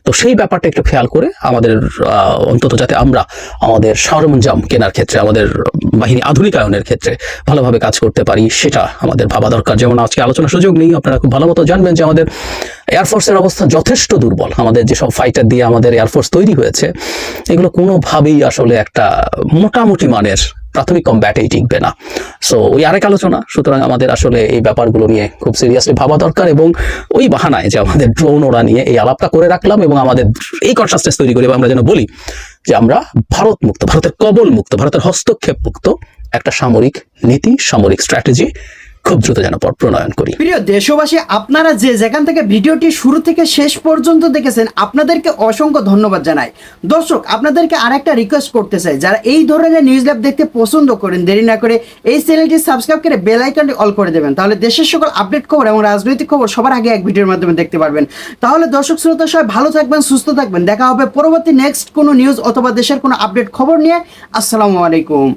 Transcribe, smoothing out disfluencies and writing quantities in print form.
তো সেই ব্যাপারটা একটু খেয়াল করে আমাদের অন্তত যাতে আমরা আমাদের সরঞ্জাম কেনার ক্ষেত্রে, আমাদের বাহিনী আধুনিকায়নের ক্ষেত্রে ভালোভাবে কাজ করতে পারি, সেটা আমাদের ভাবা দরকার। যেমন আজকে আলোচনার সুযোগ নেই, আপনারা খুব ভালো মতো জানবেন যে আমাদের এয়ারফোর্সের অবস্থা যথেষ্ট দুর্বল। আমাদের যেসব ফাইটার দিয়ে আমাদের এয়ারফোর্স তৈরি হয়েছে, এগুলো কোনোভাবেই আসলে একটা মোটামুটি মানের প্রাথমিক কম্ব্যাটেই টিকবে না। সো ওই আরেক আলোচনা। সুতরাং আমাদের আসলে এই ব্যাপারগুলো নিয়ে খুব সিরিয়াসলি ভাবা দরকার, এবং ওই বাহানায় যে আমাদের ড্রোন ওরা নিয়ে এই আলাপটা করে রাখলাম এবং আমাদের এই কনসাসনেস তৈরি করি, আমরা যেন বলি যে আমরা ভারত মুক্ত, ভারতের কবল মুক্ত, ভারতের হস্তক্ষেপ মুক্ত একটা সামরিক নীতি, সামরিক স্ট্র্যাটেজি খুব দ্রুত যেন প্রণয়ন করি। প্রিয় দেশবাসী, আপনারা যে যেখান থেকে ভিডিওটি শুরু থেকে শেষ পর্যন্ত দেখেছেন, আপনাদেরকে অসংখ্য ধন্যবাদ জানাই। দর্শক, আপনাদেরকে আরেকটা রিকোয়েস্ট করতে চাই, যারা এই ধরনের নিউজ ল্যাব দেখতে পছন্দ করেন, দেরি না করে এই চ্যানেলটি সাবস্ক্রাইব করে বেল আইকনটি অল করে দেবেন। তাহলে দেশের সকল আপডেট খবর এবং রাজনৈতিক খবর সবার আগে এক ভিডিওর মাধ্যমে দেখতে পারবেন। তাহলে দর্শক শ্রোতা সবাই ভালো থাকবেন, সুস্থ থাকবেন। দেখা হবে পরবর্তী নেক্সট কোনো নিউজ অথবা দেশের কোনো আপডেট খবর নিয়ে। আসসালামু আলাইকুম।